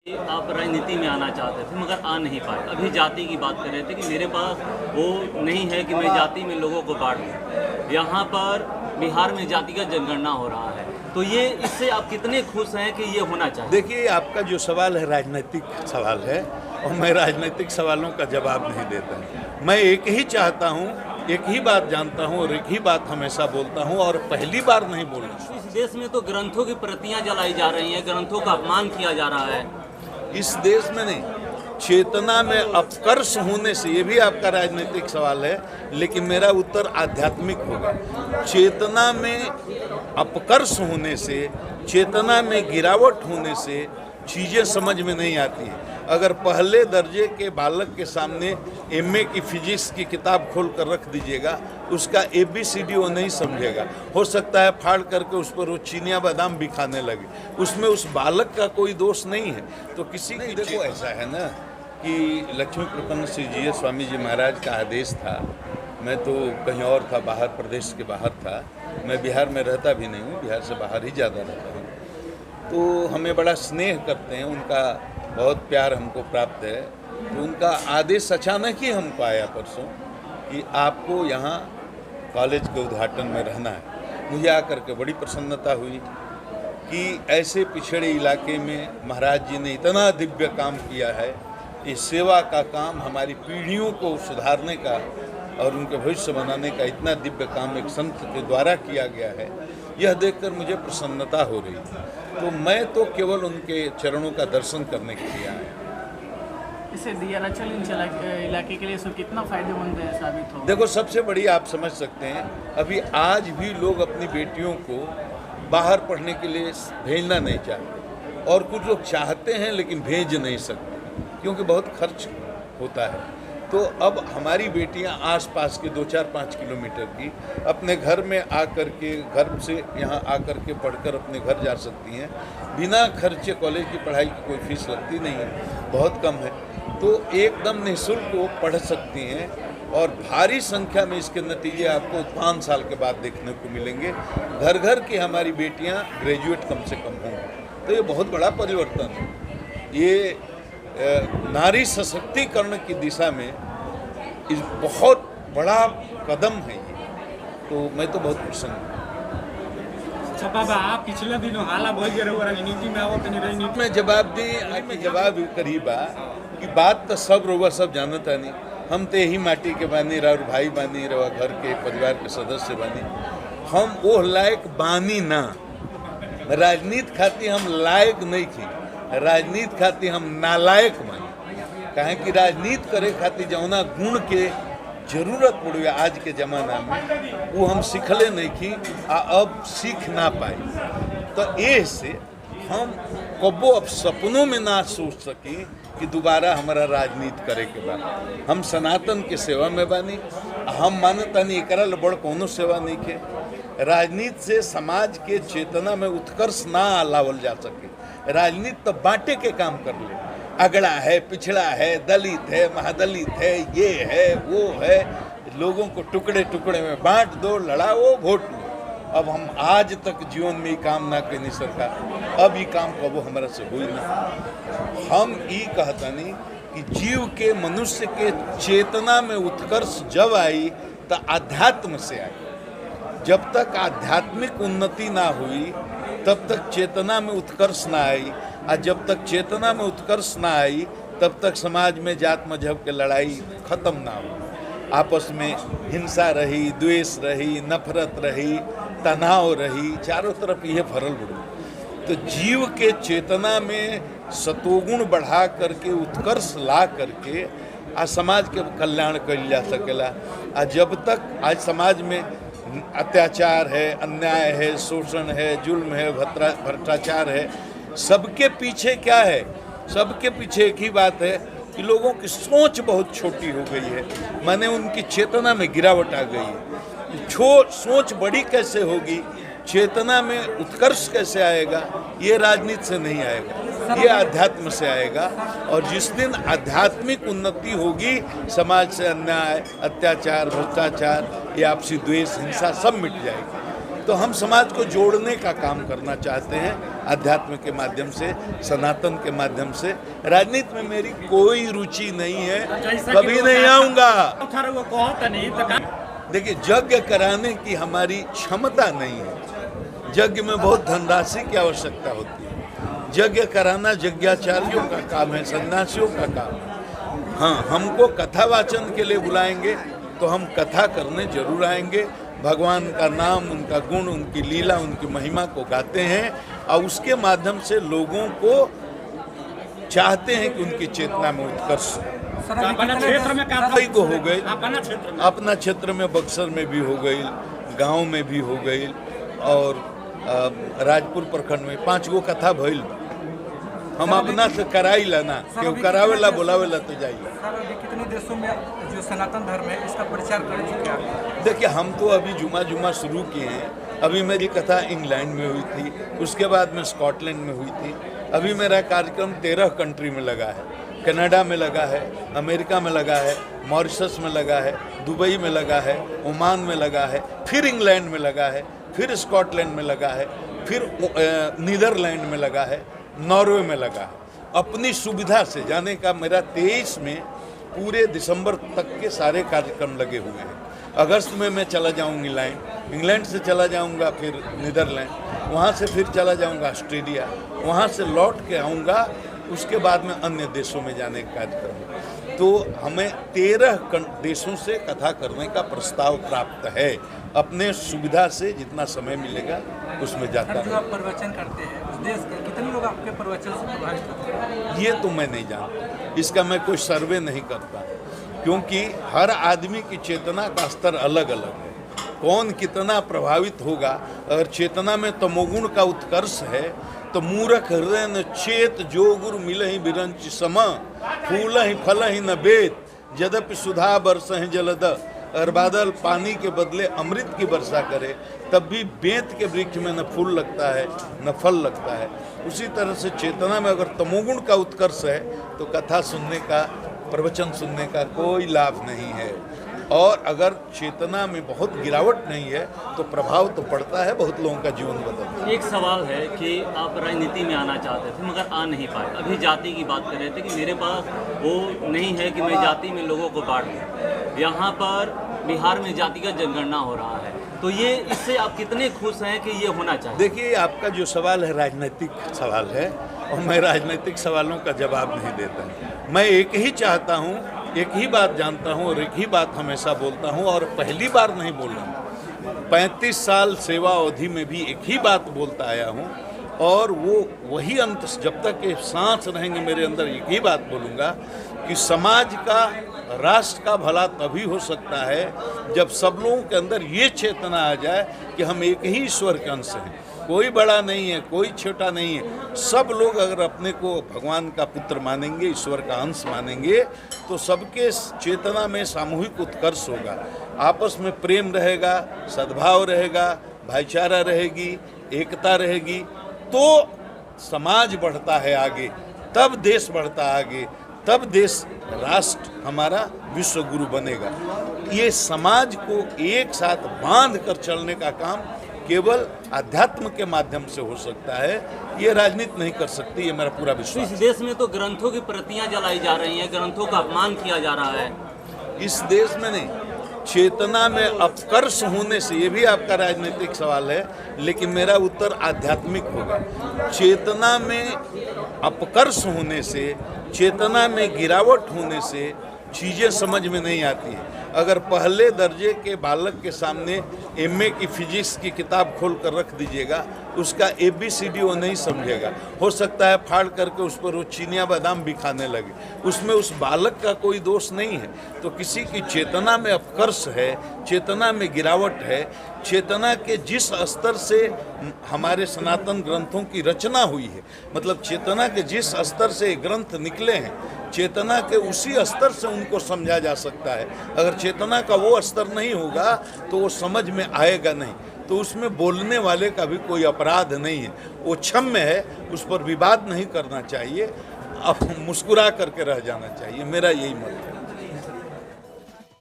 आप राजनीति में आना चाहते थे मगर आ नहीं पाए। अभी जाति की बात कर रहे थे कि मेरे पास वो नहीं है कि मैं जाति में लोगों को बांट दूँ। यहाँ पर बिहार में जातिगत जनगणना हो रहा है, तो ये इससे आप कितने खुश हैं कि ये होना चाहिए? देखिए, आपका जो सवाल है राजनीतिक सवाल है और मैं राजनीतिक सवालों का जवाब नहीं देता। मैं एक ही चाहता हूँ, एक ही बात जानता हूँ और एक ही बात हमेशा बोलता हूँ और पहली बार नहीं बोल रहा। इस देश में तो ग्रंथों की प्रतियां जलाई जा रही हैं, ग्रंथों का अपमान किया जा रहा है। इस देश में नहीं, चेतना में अपकर्ष होने से, ये भी आपका राजनीतिक सवाल है लेकिन मेरा उत्तर आध्यात्मिक होगा। चेतना में अपकर्ष होने से, चेतना में गिरावट होने से चीज़ें समझ में नहीं आती हैं। अगर पहले दर्जे के बालक के सामने एमए की फिजिक्स की किताब खोल कर रख दीजिएगा, उसका ABCD वो नहीं समझेगा। हो सकता है फाड़ करके उस पर वो चीनिया बादाम भी खाने लगे, उसमें उस बालक का कोई दोष नहीं है। तो किसी की देखो, ऐसा है ना कि लक्ष्मी प्रपन्न श्री जी स्वामी जी महाराज का आदेश था। मैं तो कहीं और था, बाहर, प्रदेश के बाहर था। मैं बिहार में रहता भी नहीं हूँ, बिहार से बाहर ही ज़्यादा रहता हूँ। तो हमें बड़ा स्नेह करते हैं, उनका बहुत प्यार हमको प्राप्त है। तो उनका आदेश अचानक ही हमको आया परसों कि आपको यहाँ कॉलेज के उद्घाटन में रहना है। मुझे आकर के बड़ी प्रसन्नता हुई कि ऐसे पिछड़े इलाके में महाराज जी ने इतना दिव्य काम किया है। इस सेवा का काम, हमारी पीढ़ियों को सुधारने का और उनके भविष्य बनाने का इतना दिव्य काम एक संत के द्वारा किया गया है, यह देखकर मुझे प्रसन्नता हो रही है। तो मैं तो केवल उनके चरणों का दर्शन करने के लिए आया। इससे दियाराचल इलाके के लिए कितना फायदेमंद है साबित हो? देखो, सबसे बड़ी आप समझ सकते हैं, अभी आज भी लोग अपनी बेटियों को बाहर पढ़ने के लिए भेजना नहीं चाहते और कुछ लोग चाहते हैं लेकिन भेज नहीं सकते क्योंकि बहुत खर्च होता है। तो अब हमारी बेटियां आसपास के 2-4-5 किलोमीटर की अपने घर में आकर के, घर से यहाँ आकर के पढ़कर अपने घर जा सकती हैं। बिना खर्चे कॉलेज की पढ़ाई की कोई फीस लगती नहीं है, बहुत कम है। तो एकदम निःशुल्क वो पढ़ सकती हैं और भारी संख्या में इसके नतीजे आपको 5 साल के बाद देखने को मिलेंगे। घर घर की हमारी बेटियाँ ग्रेजुएट कम से कम होंगी। तो ये बहुत बड़ा परिवर्तन है। ये नारी सशक्तिकरण की दिशा में इस बहुत बड़ा कदम है ये। तो मैं तो बहुत प्रसन्न हूँ। अच्छा बाबा, आप पिछले दिनों हाला बहुत गिर राजनीति में आवत नहीं, राजनीति में जवाब दी, आपकी जवाब करीबा कि बात तो सब रोगा सब जानता नहीं। हम तो यही माटी के बानी, रहा भाई बानी, रहा घर के परिवार के सदस्य बानी। हम वो लायक बानी ना, राजनीति खाती हम लायक नहीं थी, राजनीति खातिर हम नालायक मानी। कहें कि राजनीति करे खातिर जौना गुण के जरूरत पड़ी आज के ज़माना में, वो हम सीखले नहीं की अब सीख ना पाए। तो ये से हम कबो अब सपनों में ना सोच सकी कि दोबारा हमारा राजनीति करे के बाद। हम सनातन के सेवा में बानी, हम मानता नहीं एकरा बड़ कोनो सेवा नहीं के। राजनीति से समाज के चेतना में उत्कर्ष ना लावल जा सके। राजनीति तो बांटे के काम कर ले, अगड़ा है, पिछड़ा है, दलित है, महादलित है, ये है, वो है, लोगों को टुकड़े टुकड़े में बांट दो, लड़ाओ, वोट लो। अब हम आज तक जीवन में ये काम ना करी सरकार, अब ये काम कबो हमारा से हुई ना। हम ये कहता नहीं कि जीव के, मनुष्य के चेतना में उत्कर्ष जब आई तो आध्यात्म से आई। जब तक आध्यात्मिक उन्नति ना हुई तब तक चेतना में उत्कर्ष ना आई, और जब तक चेतना में उत्कर्ष ना आई तब तक समाज में जात मजहब के लड़ाई खत्म ना हुई। आपस में हिंसा रही, द्वेष रही, नफरत रही, तनाव रही, चारों तरफ यह फरल बढ़ी। तो जीव के चेतना में सतोगुण बढ़ा करके, उत्कर्ष ला करके आज समाज के कल्याण कइल जा सकेला। और जब तक आज समाज में अत्याचार है, अन्याय है, शोषण है, जुल्म है, भ्रष्टाचार है, सबके पीछे क्या है? सबके पीछे एक ही बात है कि लोगों की सोच बहुत छोटी हो गई है, माने उनकी चेतना में गिरावट आ गई है। सोच बड़ी कैसे होगी, चेतना में उत्कर्ष कैसे आएगा? ये राजनीति से नहीं आएगा, ये आध्यात्म से आएगा। और जिस दिन आध्यात्मिक उन्नति होगी, समाज से अन्याय, अत्याचार, भ्रष्टाचार, ये आपसी द्वेष, हिंसा सब मिट जाएगी। तो हम समाज को जोड़ने का काम करना चाहते हैं अध्यात्म के माध्यम से, सनातन के माध्यम से। राजनीति में मेरी कोई रुचि नहीं है, कभी नहीं आऊँगा। देखिए, यज्ञ कराने की हमारी क्षमता नहीं है। यज्ञ में बहुत धनराशि की आवश्यकता होती है। यज्ञ कराना यज्ञाचार्यों का काम है, सन्यासियों का काम है। हाँ, हमको कथा वाचन के लिए बुलाएंगे तो हम कथा करने जरूर आएंगे। भगवान का नाम, उनका गुण, उनकी लीला, उनकी महिमा को गाते हैं और उसके माध्यम से लोगों को चाहते हैं कि उनकी चेतना में उत्कर्ष कई को हो गई, अपना क्षेत्र में बक्सर में भी हो गई, गांव में भी हो गई और राजपुर प्रखंड में 5 गो कथा भइल। हम अपना से कराई लाना, क्यों करावेला बोलावेला तो जाइए। कितने देशों में जो सनातन धर्म है इसका प्रचार कर चुके हैं? देखिए, हम तो अभी जुमा शुरू किए हैं। अभी मेरी कथा इंग्लैंड में हुई थी, उसके बाद में स्कॉटलैंड में हुई थी। अभी मेरा कार्यक्रम 13 कंट्री में लगा है। कनाडा में लगा है, अमेरिका में लगा है, मॉरिशस में लगा है, दुबई में लगा है, ओमान में लगा है, फिर इंग्लैंड में लगा है, फिर स्कॉटलैंड में लगा है, फिर नीदरलैंड में लगा है, नॉर्वे में लगा है। अपनी सुविधा से जाने का मेरा 23 में पूरे दिसंबर तक के सारे कार्यक्रम लगे हुए हैं। अगस्त में मैं चला जाऊंगा इंग्लैंड से चला जाऊंगा, फिर नीदरलैंड, वहाँ से फिर चला जाऊंगा ऑस्ट्रेलिया, वहाँ से लौट के आऊँगा। उसके बाद में अन्य देशों में जाने का कार्यक्रम। तो हमें 13 देशों से कथा करने का प्रस्ताव प्राप्त है। अपने सुविधा से जितना समय मिलेगा उसमें जाता जो आप प्रवचन करते हैं उस देश के कितने लोग आपके प्रवचन से प्रभावित होते हैं? ये तो मैं नहीं जानता, इसका मैं कोई सर्वे नहीं करता, क्योंकि हर आदमी की चेतना का स्तर अलग अलग है। कौन कितना प्रभावित होगा? अगर चेतना में तमोगुण का उत्कर्ष है तो मूर्ख हृदय न चेत, जो गुरु मिलहि बिरंच सम, फूलहि फलहि न बेत, यद्यपि सुधा बरसहि जलद। अगर बादल पानी के बदले अमृत की वर्षा करे तब भी बेंत के वृक्ष में न फूल लगता है न फल लगता है। उसी तरह से चेतना में अगर तमोगुण का उत्कर्ष है तो कथा सुनने का, प्रवचन सुनने का कोई लाभ नहीं है। और अगर चेतना में बहुत गिरावट नहीं है तो प्रभाव तो पड़ता है, बहुत लोगों का जीवन बदलता है। एक सवाल है कि आप राजनीति में आना चाहते थे मगर आ नहीं पाए। अभी जाति की बात कर रहे थे कि मेरे पास वो नहीं है कि मैं जाति में लोगों को बांट दूँ। यहाँ पर बिहार में जाति का जनगणना हो रहा है, तो ये इससे आप कितने खुश हैं कि ये होना चाहिए? देखिए, आपका जो सवाल है राजनीतिक सवाल है और मैं राजनीतिक सवालों का जवाब नहीं देता। मैं एक ही चाहता हूँ, एक ही बात जानता हूँ और एक ही बात हमेशा बोलता हूँ और पहली बार नहीं बोल रहा हूँ। 35 साल सेवा अवधि में भी एक ही बात बोलता आया हूँ और वो वही अंत, जब तक के सांस रहेंगे मेरे अंदर एक ही बात बोलूँगा कि समाज का, राष्ट्र का भला तभी हो सकता है जब सब लोगों के अंदर ये चेतना आ जाए कि हम एक ही ईश्वर के अंश हैं। कोई बड़ा नहीं है, कोई छोटा नहीं है। सब लोग अगर अपने को भगवान का पुत्र मानेंगे, ईश्वर का अंश मानेंगे, तो सबके चेतना में सामूहिक उत्कर्ष होगा। आपस में प्रेम रहेगा, सद्भाव रहेगा, भाईचारा रहेगी, एकता रहेगी, तो समाज बढ़ता है आगे, तब देश बढ़ता आगे, तब देश, राष्ट्र हमारा विश्व गुरु बनेगा। ये समाज को एक साथ बांध कर चलने का काम केवल अध्यात्म के माध्यम से हो सकता है। ये राजनीति नहीं कर सकती, ये मेरा पूरा विश्वास। इस देश में तो ग्रंथों की प्रतियां जलाई जा रही हैं, ग्रंथों का अपमान किया जा रहा है। इस देश में नहीं, चेतना में अपकर्ष होने से, ये भी आपका राजनीतिक सवाल है लेकिन मेरा उत्तर आध्यात्मिक होगा। चेतना में अपकर्ष होने से, चेतना में गिरावट होने से चीज़ें समझ में नहीं आती हैं। अगर पहले दर्जे के बालक के सामने एमए की फिजिक्स की किताब खोल कर रख दीजिएगा, उसका ABCD वो नहीं समझेगा। हो सकता है फाड़ करके उस पर वो चीनिया बादाम भी खाने लगे, उसमें उस बालक का कोई दोष नहीं है। तो किसी की चेतना में अपकर्ष है, चेतना में गिरावट है, चेतना के जिस स्तर से हमारे सनातन ग्रंथों की रचना हुई है, मतलब चेतना के जिस स्तर से ग्रंथ निकले हैं, चेतना के उसी स्तर से उनको समझा जा सकता है। अगर चेतना का वो स्तर नहीं होगा तो वो समझ में आएगा नहीं। तो उसमें बोलने वाले का भी कोई अपराध नहीं है, वो क्षम्य है, उस पर विवाद नहीं करना चाहिए, अब मुस्कुरा करके रह जाना चाहिए। मेरा यही मत है।